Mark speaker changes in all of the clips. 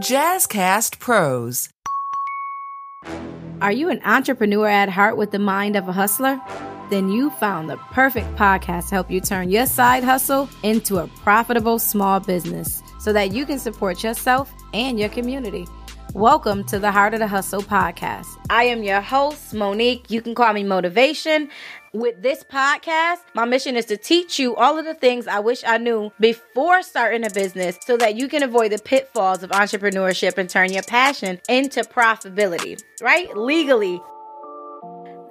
Speaker 1: Jazzcast Pros.
Speaker 2: Are you an entrepreneur at heart with the mind of a hustler? Then you found the perfect podcast to help you turn your side hustle into a profitable small business so that you can support yourself and your community. Welcome to the Heart of the Hustle podcast. I am your host, Monique. You can call me Motivation. With this podcast, my mission is to teach you all of the things I wish I knew before starting a business so that you can avoid the pitfalls of entrepreneurship and turn your passion into profitability, right? Legally.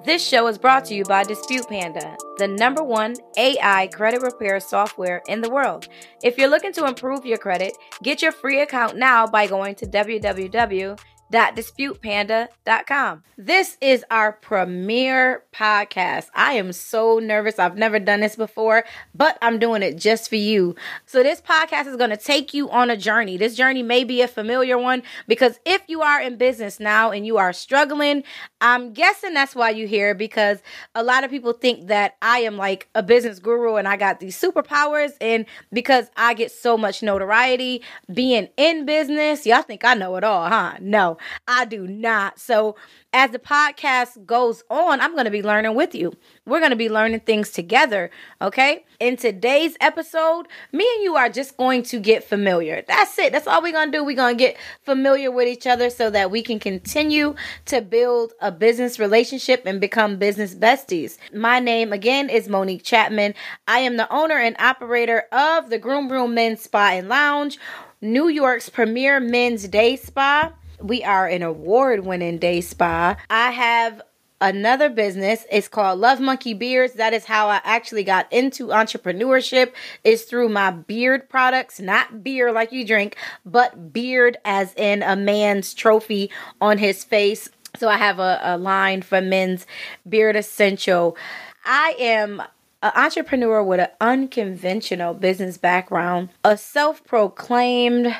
Speaker 2: This show is brought to you by Dispute Panda, the #1 AI credit repair software in the world. If you're looking to improve your credit, get your free account now by going to www.disputepanda.com. This is our premiere podcast. I am so nervous. I've never done this before, but I'm doing it just for you. So this podcast is going to take you on a journey. This journey may be a familiar one because if you are in business now and you are struggling, I'm guessing that's why you're here, because a lot of people think that I am like a business guru and I got these superpowers, and because I get so much notoriety being in business, y'all think I know it all, huh? No, I do not. So as the podcast goes on, I'm going to be learning with you. We're going to be learning things together, okay? In today's episode, me and you are just going to get familiar. That's it. That's all we're going to do. We're going to get familiar with each other so that we can continue to build a business relationship and become business besties. My name, again, is Monique Chatman. I am the owner and operator of the Groom Room Men's Spa and Lounge, New York's premier men's day spa. We are an award-winning day spa. I have another business. It's called Love Monkey Beards. That is how I actually got into entrepreneurship, is through my beard products, not beer like you drink, but beard as in a man's trophy on his face. So I have a line for men's beard essential. I am an entrepreneur with an unconventional business background, a self-proclaimed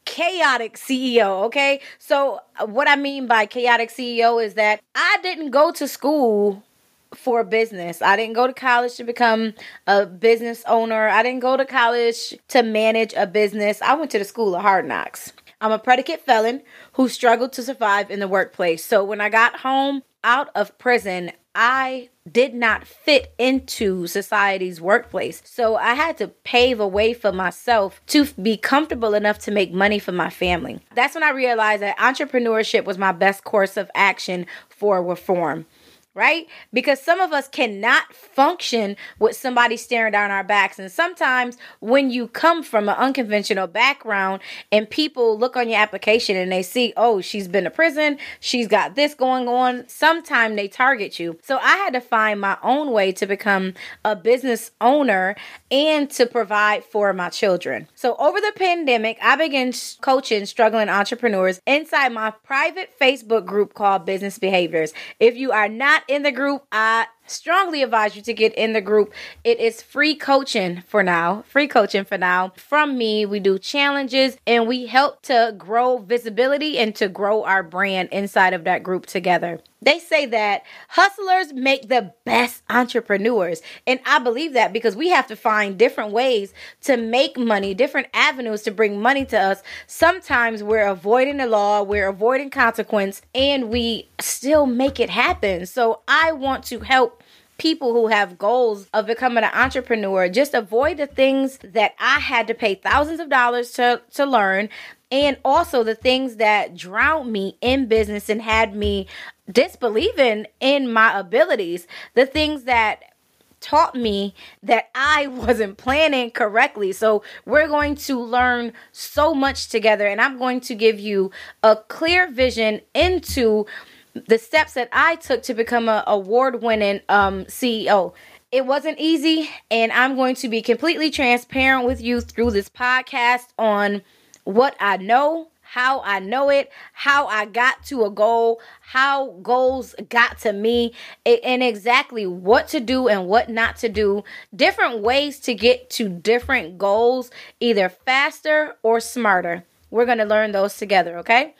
Speaker 2: chaotic CEO, okay? So what I mean by chaotic CEO is that I didn't go to school for business. I didn't go to college to become a business owner. I didn't go to college to manage a business. I went to the school of hard knocks. I'm a predicate felon who struggled to survive in the workplace. So when I got home out of prison, I did not fit into society's workplace. So I had to pave a way for myself to be comfortable enough to make money for my family. That's when I realized that entrepreneurship was my best course of action for reform. Right? Because some of us cannot function with somebody staring down our backs. And sometimes when you come from an unconventional background and people look on your application and they see, oh, she's been to prison, she's got this going on, sometimes they target you. So I had to find my own way to become a business owner and to provide for my children. So over the pandemic, I began coaching struggling entrepreneurs inside my private Facebook group called Business Behaviors. If you are not in the group, I strongly advise you to get in the group. It is free coaching for now. From me. We do challenges and we help to grow visibility and to grow our brand inside of that group together. They say that hustlers make the best entrepreneurs. And I believe that because we have to find different ways to make money, different avenues to bring money to us. Sometimes we're avoiding the law, we're avoiding consequence, and we still make it happen. So I want to help people who have goals of becoming an entrepreneur just avoid the things that I had to pay thousands of dollars to learn, and also the things that drowned me in business and had me disbelieving in my abilities, the things that taught me that I wasn't planning correctly. So we're going to learn so much together, and I'm going to give you a clear vision into the steps that I took to become an award-winning CEO. It wasn't easy, and I'm going to be completely transparent with you through this podcast on what I know, how I know it, how I got to a goal, how goals got to me, and exactly what to do and what not to do, different ways to get to different goals, either faster or smarter. We're going to learn those together, okay?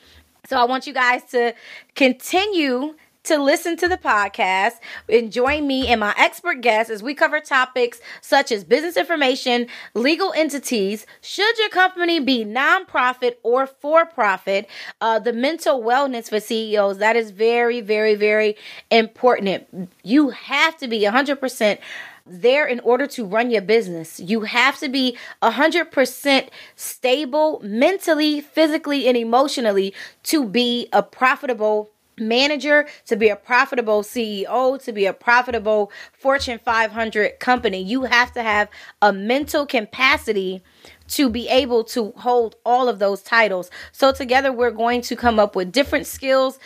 Speaker 2: So I want you guys to continue to listen to the podcast and join me and my expert guests as we cover topics such as business information, legal entities, should your company be nonprofit or for-profit, the mental wellness for CEOs. That is very, very, very important. You have to be 100% there in order to run your business. You have to be 100% stable mentally, physically, and emotionally to be a profitable manager, to be a profitable CEO, to be a profitable Fortune 500 company. You have to have a mental capacity to be able to hold all of those titles. So together we're going to come up with different skills,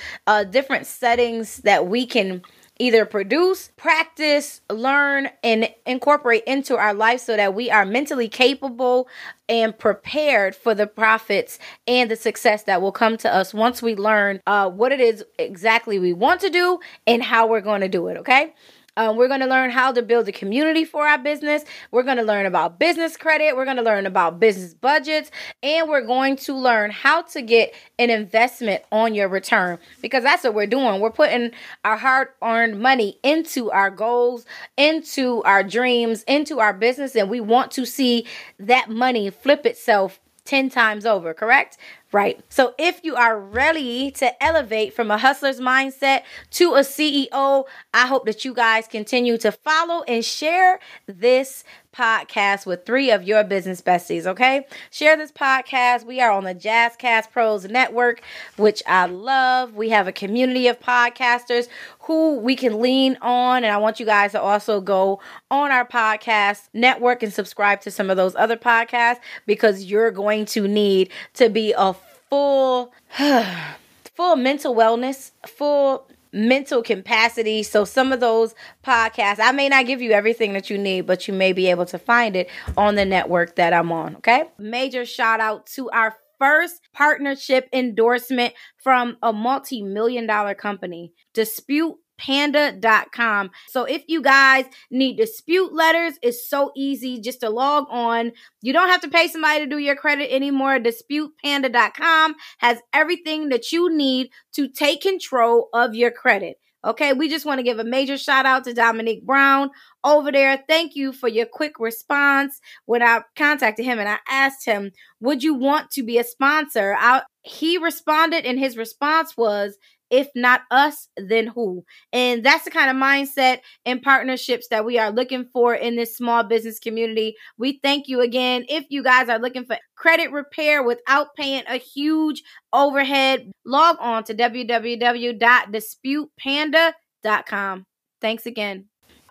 Speaker 2: different settings that we can either produce, practice, learn, and incorporate into our life so that we are mentally capable and prepared for the profits and the success that will come to us once we learn what it is exactly we want to do and how we're going to do it, okay? We're going to learn how to build a community for our business. We're going to learn about business credit. We're going to learn about business budgets. And we're going to learn how to get an investment on your return, because that's what we're doing. We're putting our hard-earned money into our goals, into our dreams, into our business, and we want to see that money flip itself 10 times over, correct? Right. So if you are ready to elevate from a hustler's mindset to a CEO, I hope that you guys continue to follow and share this podcast with 3 of your business besties, okay? Share this podcast. We are on the Jazzcast Pros Network, which I love. We have a community of podcasters who we can lean on, and I want you guys to also go on our podcast network and subscribe to some of those other podcasts, because you're going to need to be a full mental wellness, full mental capacity. So some of those podcasts, I may not give you everything that you need, but you may be able to find it on the network that I'm on, okay? Major shout out to our first partnership endorsement from a multi-million-dollar company, disputepanda.com. So if you guys need dispute letters, it's so easy just to log on. You don't have to pay somebody to do your credit anymore. Disputepanda.com has everything that you need to take control of your credit. Okay, we just want to give a major shout out to Dominique Brown over there. Thank you for your quick response. When I contacted him and I asked him, would you want to be a sponsor? He responded, and his response was, if not us, then who? And that's the kind of mindset and partnerships that we are looking for in this small business community. We thank you again. If you guys are looking for credit repair without paying a huge overhead, log on to www.disputepanda.com. Thanks again.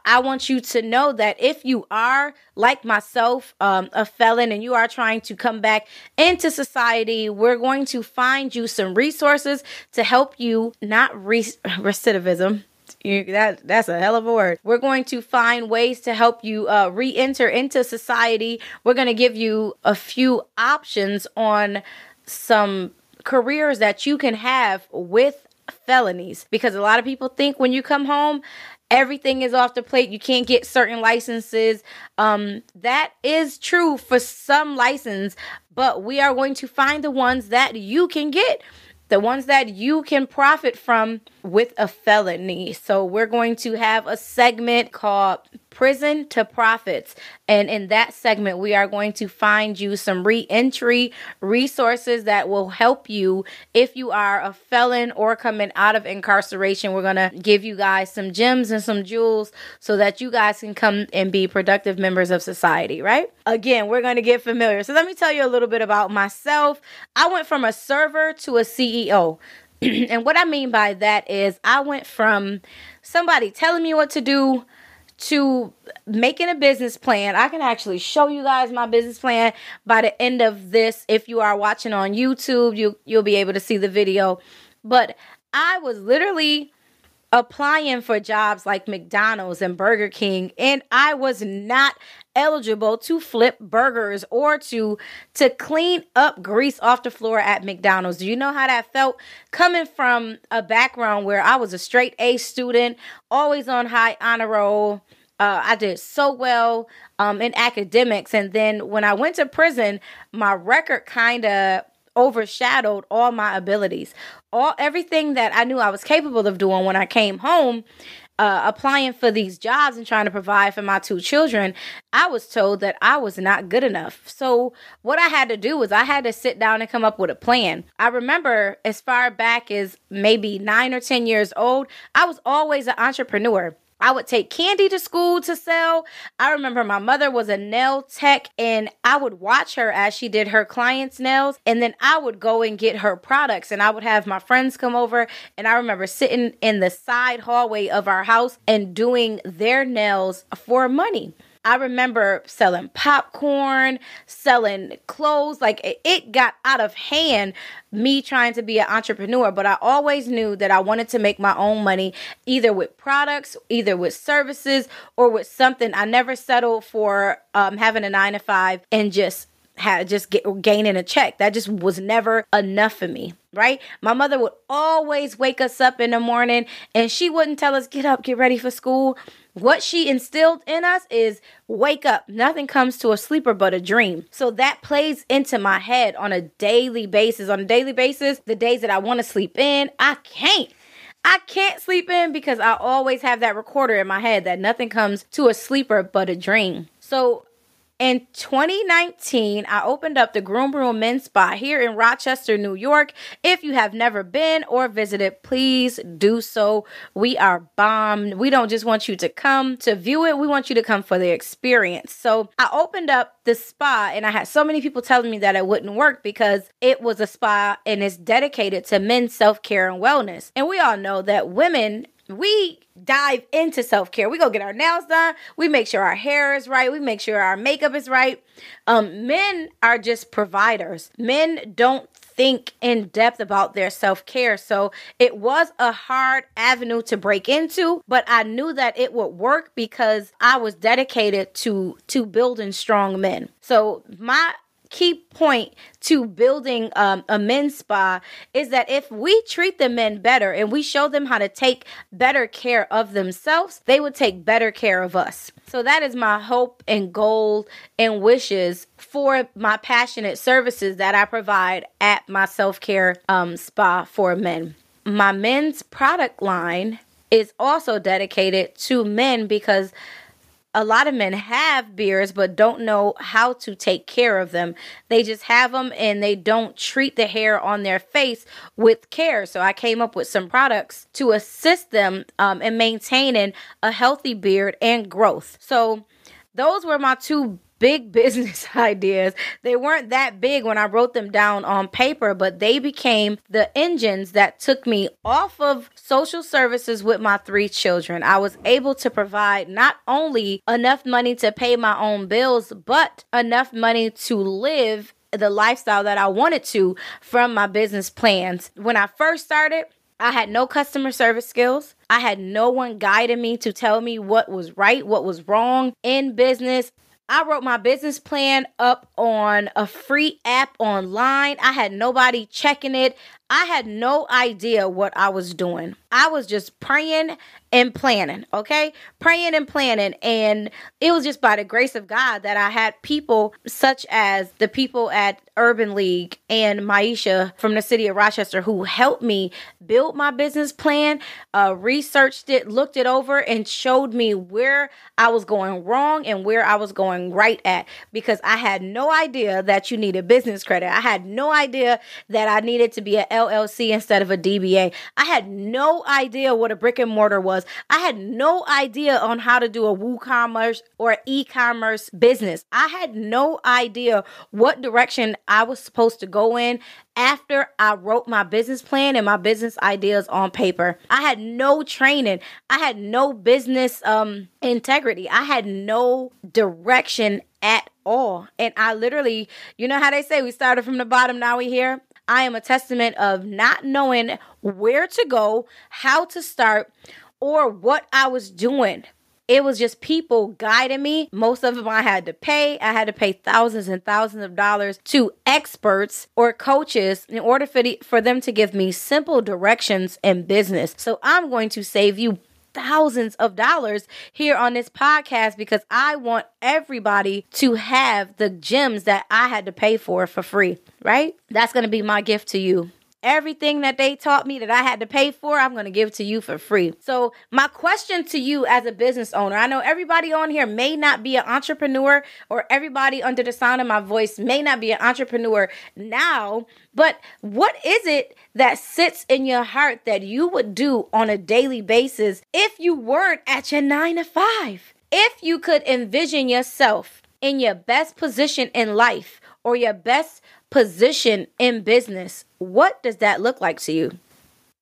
Speaker 2: I want you to know that if you are, like myself, a felon, and you are trying to come back into society, we're going to find you some resources to help you, not recidivism. That's a hell of a word. We're going to find ways to help you re-enter into society. We're going to give you a few options on some careers that you can have with felonies, because a lot of people think when you come home, everything is off the plate. You can't get certain licenses. That is true for some license, but we are going to find the ones that you can get, the ones that you can profit from with a felony. So we're going to have a segment called Prison to Profits. And in that segment, we are going to find you some re-entry resources that will help you if you are a felon or coming out of incarceration. We're going to give you guys some gems and some jewels so that you guys can come and be productive members of society, right? Again, we're going to get familiar. So let me tell you a little bit about myself. I went from a server to a CEO. And what I mean by that is I went from somebody telling me what to do to making a business plan. I can actually show you guys my business plan by the end of this. If you are watching on YouTube, you'll be able to see the video. But I was literally applying for jobs like McDonald's and Burger King, and I was not eligible to flip burgers or to clean up grease off the floor at McDonald's. Do you know how that felt? Coming from a background where I was a straight A student, always on high honor roll. I did so well in academics. And then when I went to prison, my record kind of overshadowed all my abilities. Everything that I knew I was capable of doing when I came home, applying for these jobs and trying to provide for my 2 children, I was told that I was not good enough. So what I had to do was I had to sit down and come up with a plan. I remember as far back as maybe 9 or 10 years old, I was always an entrepreneur. I would take candy to school to sell. I remember my mother was a nail tech, and I would watch her as she did her clients' nails, and then I would go and get her products, and I would have my friends come over, and I remember sitting in the side hallway of our house and doing their nails for money. I remember selling popcorn, selling clothes. Like it got out of hand, me trying to be an entrepreneur. But I always knew that I wanted to make my own money, either with products, either with services, or with something. I never settled for having a 9-to-5 and gaining a check. That just was never enough for me, right? My mother would always wake us up in the morning, and she wouldn't tell us, get up, get ready for school. What she instilled in us is wake up. Nothing comes to a sleeper but a dream. So that plays into my head on a daily basis. On a daily basis, the days that I want to sleep in, I can't sleep in because I always have that recorder in my head that nothing comes to a sleeper but a dream. So in 2019, I opened up the Groom Room Men's Spa here in Rochester, New York. If you have never been or visited, please do so. We are bomb. We don't just want you to come to view it. We want you to come for the experience. So I opened up the spa, and I had so many people telling me that it wouldn't work because it was a spa and it's dedicated to men's self-care and wellness. And we all know that women, we dive into self-care. We go get our nails done. We make sure our hair is right. We make sure our makeup is right. Men are just providers. Men don't think in depth about their self-care. So it was a hard avenue to break into, but I knew that it would work because I was dedicated to building strong men. So my key point to building a men's spa is that if we treat the men better and we show them how to take better care of themselves, they would take better care of us. So that is my hope and goal and wishes for my passionate services that I provide at my self-care spa for men. My men's product line is also dedicated to men because a lot of men have beards but don't know how to take care of them. They just have them and they don't treat the hair on their face with care. So I came up with some products to assist them in maintaining a healthy beard and growth. So those were my 2 big business ideas. They weren't that big when I wrote them down on paper, but they became the engines that took me off of social services with my 3 children. I was able to provide not only enough money to pay my own bills, but enough money to live the lifestyle that I wanted to from my business plans. When I first started, I had no customer service skills. I had no one guiding me to tell me what was right, what was wrong in business. I wrote my business plan up on a free app online. I had nobody checking it. I had no idea what I was doing. I was just praying and planning, okay? Praying and planning. And it was just by the grace of God that I had people such as the people at Urban League and Maisha from the city of Rochester who helped me build my business plan, researched it, looked it over, and showed me where I was going wrong and where I was going right at. Because I had no idea that you needed business credit. I had no idea that I needed to be an LLC instead of a DBA. I had no idea what a brick and mortar was. I had no idea on how to do a WooCommerce or e-commerce business. I had no idea what direction I was supposed to go in after I wrote my business plan and my business ideas on paper. I had no training. I had no business integrity. I had no direction at all. And I literally, you know how they say we started from the bottom, now we here? I am a testament of not knowing where to go, how to start, or what I was doing. It was just people guiding me. Most of them I had to pay. I had to pay thousands and thousands of dollars to experts or coaches in order for them to give me simple directions in business. So I'm going to save you thousands of dollars here on this podcast because I want everybody to have the gems that I had to pay for free, right? That's going to be my gift to you. Everything that they taught me that I had to pay for, I'm going to give to you for free. So my question to you as a business owner, I know everybody on here may not be an entrepreneur, or everybody under the sound of my voice may not be an entrepreneur now, but what is it that sits in your heart that you would do on a daily basis if you weren't at your 9-to-5? If you could envision yourself in your best position in life or your best position in business, what does that look like to you?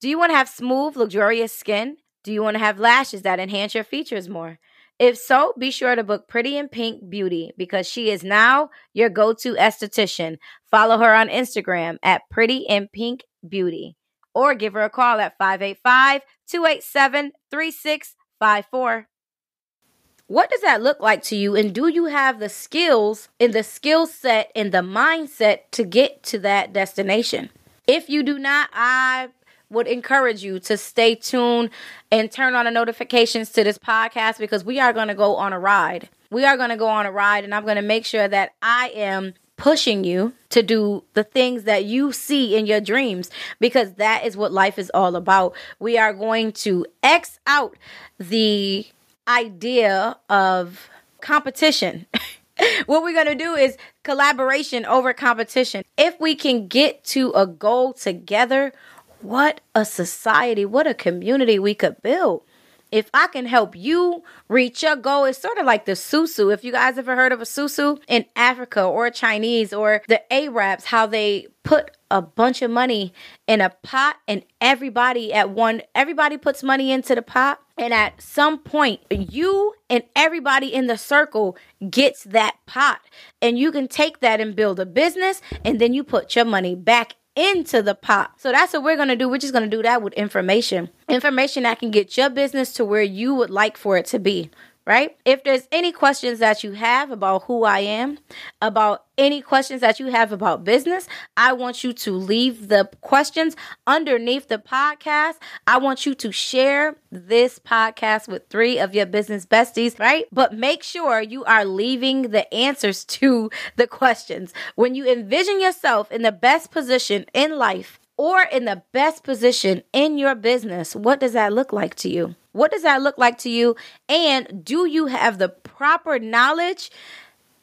Speaker 2: Do you want to have smooth, luxurious skin? Do you want to have lashes that enhance your features more? If so, be sure to book Pretty in Pink Beauty because she is now your go-to esthetician. Follow her on Instagram at Pretty in Pink Beauty or give her a call at 585-287-3654. What does that look like to you? And do you have the skills and the skill set and the mindset to get to that destination? If you do not, I would encourage you to stay tuned and turn on the notifications to this podcast because we are going to go on a ride. We are going to go on a ride, and I'm going to make sure that I am pushing you to do the things that you see in your dreams because that is what life is all about. We are going to X out the idea of competition. What we're going to do is collaboration over competition. If we can get to a goal together, what a society, what a community we could build. If I can help you reach your goal, it's sort of like the susu. If you guys ever heard of a susu in Africa or Chinese or the Arabs, how they put a bunch of money in a pot and everybody puts money into the pot. And at some point, you and everybody in the circle gets that pot. And you can take that and build a business. And then you put your money back into the pot. So that's what we're going to do. We're just going to do that with information that can get your business to where you would like for it to be, right? If there's any questions that you have about who I am, about any questions that you have about business, I want you to leave the questions underneath the podcast. I want you to share this podcast with 3 of your business besties, right? But make sure you are leaving the answers to the questions. When you envision yourself in the best position in life or in the best position in your business, what does that look like to you? What does that look like to you? And do you have the proper knowledge,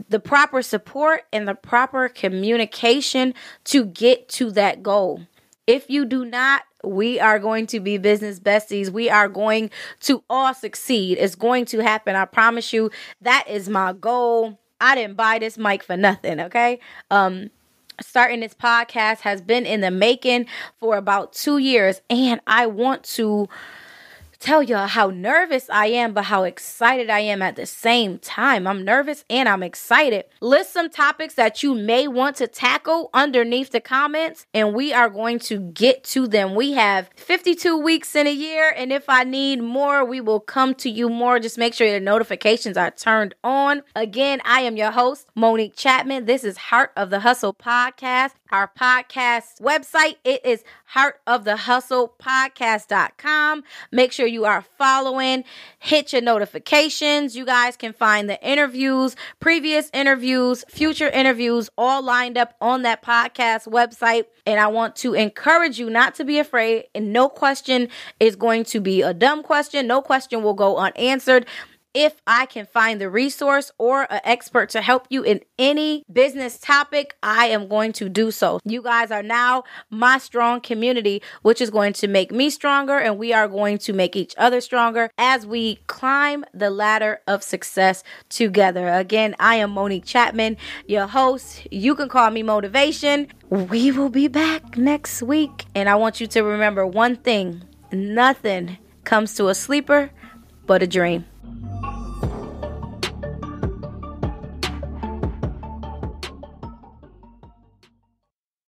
Speaker 2: the proper support, and the proper communication to get to that goal? If you do not, we are going to be business besties. We are going to all succeed. It's going to happen. I promise you. That is my goal. I didn't buy this mic for nothing, okay? Starting this podcast has been in the making for about 2 years, and I want to tell y'all how nervous I am, but how excited I am at the same time. I'm nervous and I'm excited. List some topics that you may want to tackle underneath the comments, and we are going to get to them. We have 52 weeks in a year, and if I need more, we will come to you more. Just make sure your notifications are turned on. Again, I am your host, Monique Chatman. This is Heart of the Hustle Podcast. Our podcast website, it is heartofthehustlepodcast.com. Make sure you are following, hit your notifications. You guys can find the interviews, previous interviews, future interviews, all lined up on that podcast website. And I want to encourage you not to be afraid. And no question is going to be a dumb question. No question will go unanswered. If I can find the resource or an expert to help you in any business topic, I am going to do so. You guys are now my strong community, which is going to make me stronger, and we are going to make each other stronger as we climb the ladder of success together. Again, I am Monique Chatman, your host. You can call me Motivation. We will be back next week. And I want you to remember one thing: nothing comes to a sleeper but a dream.